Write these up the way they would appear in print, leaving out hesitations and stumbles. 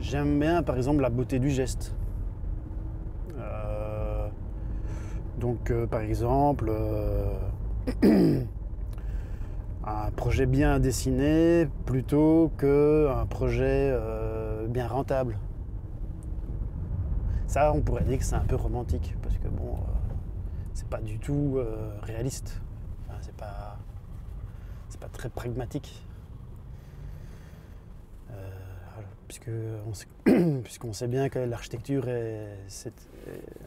J'aime bien par exemple la beauté du geste. Par exemple, un projet bien dessiné plutôt qu'un projet bien rentable. Ça, on pourrait dire que c'est un peu romantique, parce que bon, c'est pas du tout réaliste. Enfin, c'est pas très pragmatique. Puisqu'on sait bien que l'architecture c'est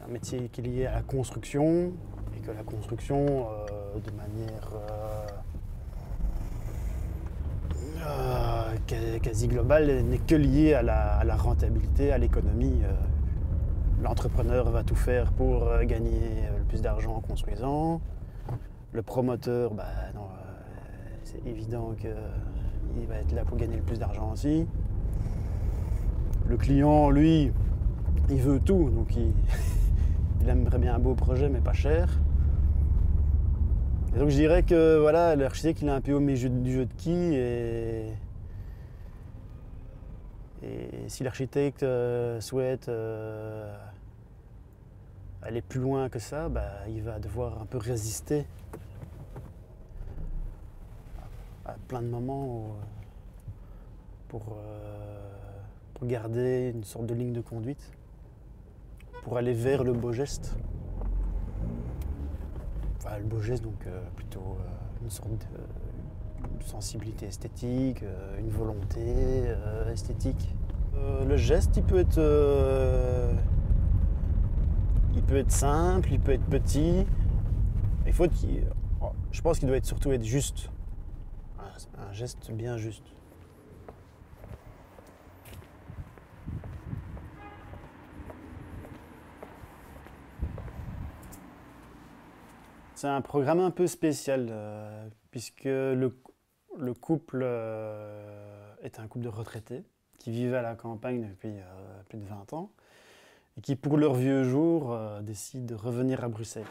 un métier qui est lié à la construction, et que la construction, de manière quasi globale, n'est que liée à la rentabilité, à l'économie. L'entrepreneur va tout faire pour gagner le plus d'argent en construisant. Le promoteur, non, c'est évident qu'il va être là pour gagner le plus d'argent aussi. Le client, lui, il veut tout, donc il aimerait bien un beau projet, mais pas cher. Et donc je dirais que voilà, l'architecte, il est un peu au milieu du jeu de qui, et si l'architecte souhaite aller plus loin que ça, il va devoir un peu résister à plein de moments pour garder une sorte de ligne de conduite, pour aller vers le beau geste. Enfin, le beau geste, donc plutôt une sorte de sensibilité esthétique, une volonté esthétique. Le geste, il peut être simple, il peut être petit. Je pense qu'il doit surtout être juste. Un geste bien juste. C'est un programme un peu spécial, puisque le couple est un couple de retraités qui vivaient à la campagne depuis plus de 20 ans et qui, pour leurs vieux jours, décident de revenir à Bruxelles.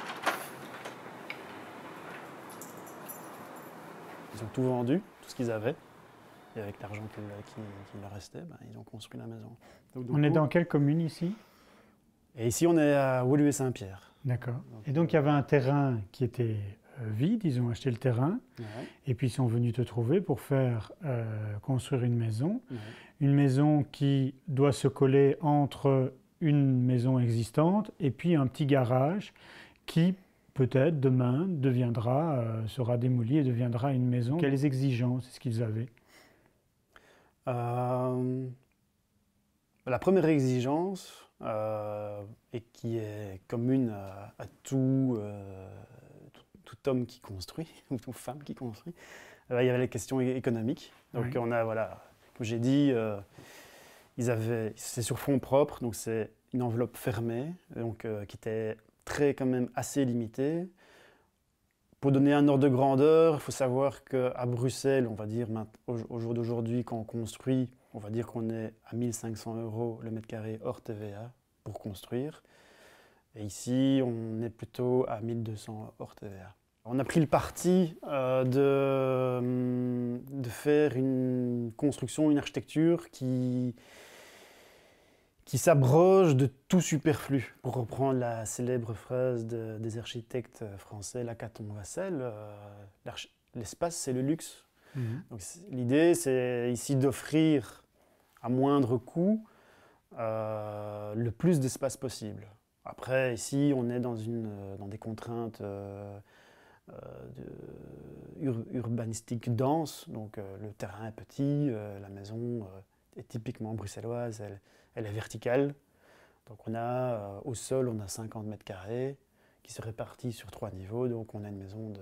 Ils ont tout vendu, tout ce qu'ils avaient, et avec l'argent qui leur restait, ils ont construit la maison. On est dans quelle commune ici? Et ici, on est à Woluwe-Saint-Pierre. D'accord. Et donc, il y avait un terrain qui était vide, ils ont acheté le terrain, Ouais. et puis ils sont venus te trouver pour faire construire une maison. Ouais. Une maison qui doit se coller entre une maison existante et puis un petit garage qui, peut-être, demain, sera démoli et deviendra une maison. Quelles exigences est-ce qu'ils avaient? La première exigence, et qui est commune à tout homme qui construit, ou toute femme qui construit, il y avait les questions économiques. Donc Oui. on a, voilà, comme j'ai dit, c'est sur fonds propres, donc c'est une enveloppe fermée, donc, qui était quand même assez limitée. Pour donner un ordre de grandeur, il faut savoir qu'à Bruxelles, on va dire au jour d'aujourd'hui, quand on construit, on va dire qu'on est à 1 500 € le mètre carré hors TVA pour construire. Et ici, on est plutôt à 1 200 hors TVA. On a pris le parti de faire une construction, une architecture qui s'abroge de tout superflu. Pour reprendre la célèbre phrase des architectes français, Lacaton-Vassel, l'espace, c'est le luxe. Donc, l'idée, c'est ici d'offrir à moindre coût le plus d'espace possible. Après, ici, on est dans des contraintes urbanistiques denses, donc le terrain est petit, la maison est typiquement bruxelloise, elle est verticale. Donc on a au sol, on a 50 mètres carrés qui se répartissent sur 3 niveaux, donc on a une maison de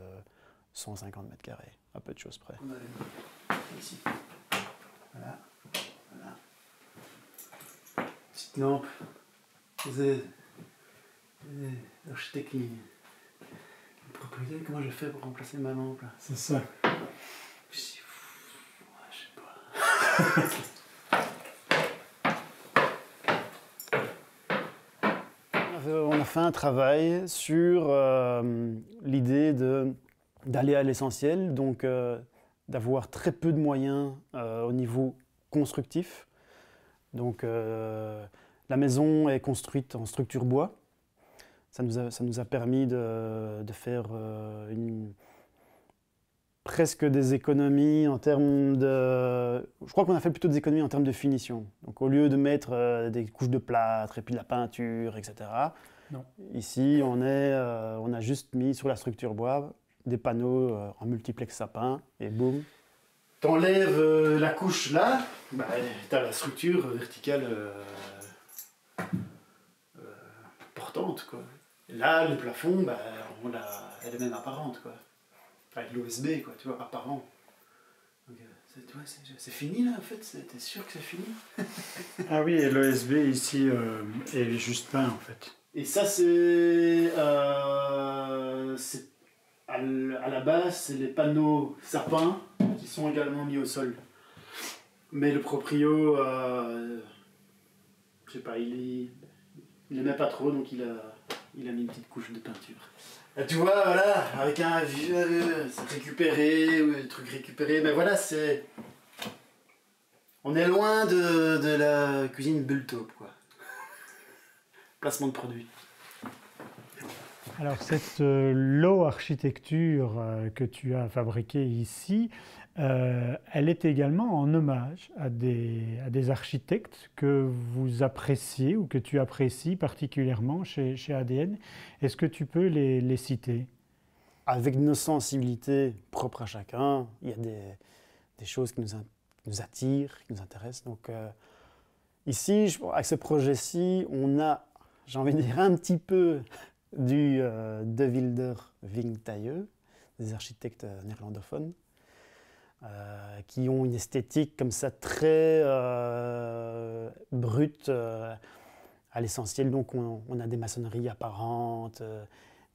150 mètres carrés, à peu de choses près. On a ici. Voilà. Petite lampe. C'est l'architecte le propriétaire, comment je fais pour remplacer ma lampe là? C'est ça. Je sais pas. On a fait un travail sur l'idée d'aller à l'essentiel, donc d'avoir très peu de moyens au niveau constructif, Donc la maison est construite en structure bois. Ça nous a permis de faire presque des économies en termes de... Je crois qu'on a fait plutôt des économies en termes de finition. Donc au lieu de mettre des couches de plâtre et puis de la peinture, etc. Non. Ici, on a juste mis sur la structure bois des panneaux en multiplex sapin et boum. T'enlèves la couche là, bah, t'as la structure verticale portante, quoi. Et là, le plafond, bah, elle est même apparente, quoi. Avec l'OSB, quoi, tu vois, apparent. Donc, c'est fini là, en fait. T'es sûr que c'est fini? Ah oui, et l'OSB ici est juste peint, en fait. Et ça, c'est à la base, c'est les panneaux sapins qui sont également mis au sol. Mais le proprio, je sais pas, il aimait pas trop, donc il a mis une petite couche de peinture. Et tu vois, voilà, avec un vieux récupéré, ou un truc récupéré, mais voilà, c'est... On est loin de la cuisine Bultop, quoi. Placement de produits. Alors cette low architecture que tu as fabriquée ici, elle est également en hommage à des architectes que vous appréciez ou que tu apprécies particulièrement chez ADN. Est-ce que tu peux les citer? Avec nos sensibilités propres à chacun, il y a des choses qui nous attirent, qui nous intéressent. Donc ici, avec ce projet-ci, on a, j'ai envie de dire, un petit peu du De Wilder Wingtaieu, des architectes néerlandophones, qui ont une esthétique comme ça très brute à l'essentiel. Donc on a des maçonneries apparentes,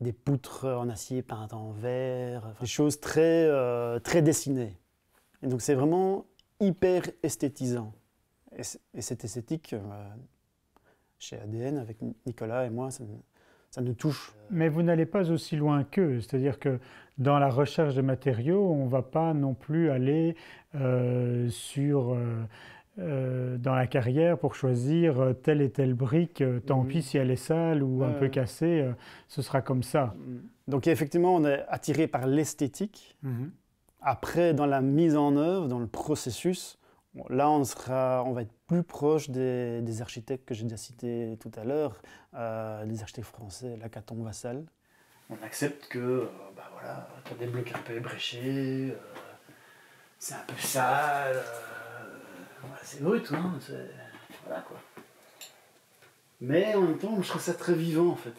des poutres en acier peintes en vert, des choses très, très dessinées. Et donc c'est vraiment hyper esthétisant. Et cette esthétique, chez ADN, avec Nicolas et moi, ça nous touche. Mais vous n'allez pas aussi loin qu'eux, c'est-à-dire que dans la recherche de matériaux, on ne va pas non plus aller dans la carrière pour choisir telle et telle brique, tant pis si elle est sale ou un peu cassée, ce sera comme ça. Donc effectivement, on est attiré par l'esthétique. Après, dans la mise en œuvre, dans le processus, là, on va être plus proche des architectes que j'ai déjà cités tout à l'heure, les architectes français, Lacaton, Vassal. On accepte que voilà, tu as des blocs un peu ébréchés, c'est un peu sale, voilà, c'est brut, hein, voilà quoi. Mais en même temps, je trouve ça très vivant en fait.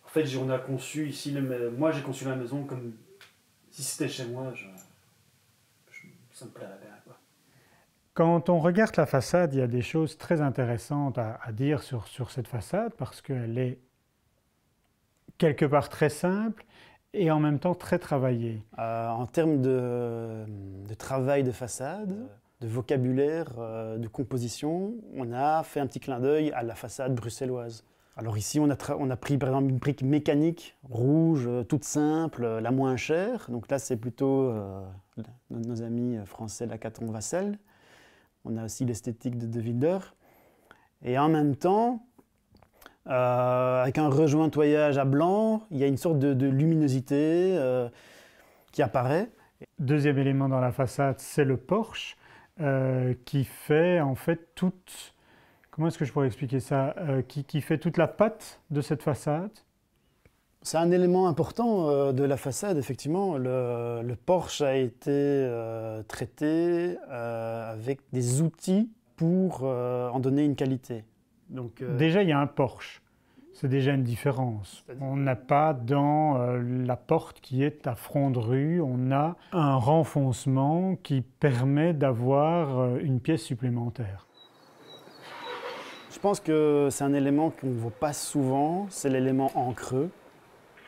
En fait, on a conçu ici, moi j'ai conçu la maison comme si c'était chez moi, ça me plairait bien, quoi. Quand on regarde la façade, il y a des choses très intéressantes à dire sur cette façade parce qu'elle est quelque part très simple et en même temps très travaillée. En termes de travail de façade, de vocabulaire, de composition, on a fait un petit clin d'œil à la façade bruxelloise. Alors ici, on a pris par exemple une brique mécanique, rouge, toute simple, la moins chère. Donc là, c'est plutôt nos amis français Lacaton Vassal. On a aussi l'esthétique de Wilder. Et en même temps, avec un rejointoyage à blanc, il y a une sorte de luminosité qui apparaît. Deuxième élément dans la façade, c'est le porche qui fait en fait toute... Comment est-ce que je pourrais expliquer ça? Qui fait toute la patte de cette façade? C'est un élément important de la façade, effectivement. Le porche a été traité avec des outils pour en donner une qualité. Donc, déjà, il y a un porche. C'est déjà une différence. On n'a pas dans la porte qui est à front de rue, on a un renfoncement qui permet d'avoir une pièce supplémentaire. Je pense que c'est un élément qu'on ne voit pas souvent, c'est l'élément en creux.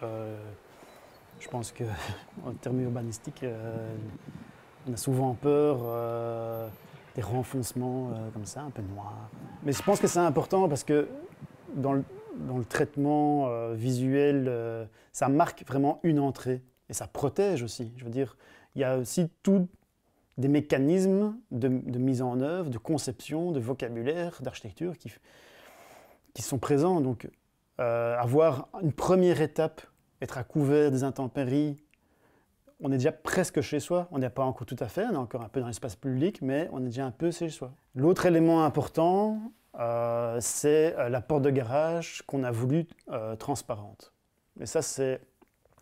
Je pense qu'en termes urbanistiques, on a souvent peur des renfoncements comme ça, un peu noirs. Mais je pense que c'est important parce que dans le traitement visuel, ça marque vraiment une entrée et ça protège aussi. Je veux dire, il y a aussi tout des mécanismes de mise en œuvre, de conception, de vocabulaire, d'architecture qui sont présents. Donc, avoir une première étape, être à couvert des intempéries, on est déjà presque chez soi. On n'est pas encore tout à fait, on est encore un peu dans l'espace public, mais on est déjà un peu chez soi. L'autre élément important, c'est la porte de garage qu'on a voulu transparente. Et ça,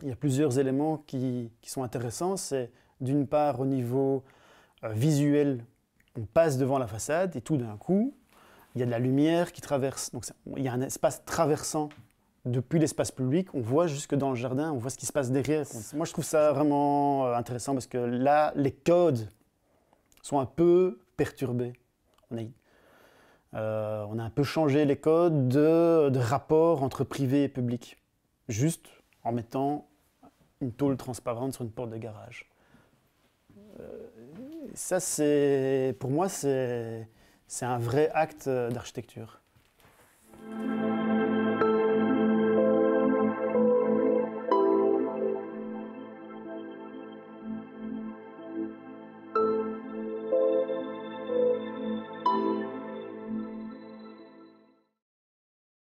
il y a plusieurs éléments qui sont intéressants. C'est d'une part au niveau visuel, on passe devant la façade et tout d'un coup, il y a de la lumière qui traverse. Donc il y a un espace traversant depuis l'espace public. On voit jusque dans le jardin, on voit ce qui se passe derrière. Moi, je trouve ça vraiment intéressant parce que là, les codes sont un peu perturbés. On a un peu changé les codes de rapport entre privé et public, juste en mettant une tôle transparente sur une porte de garage. Ça, pour moi, c'est un vrai acte d'architecture.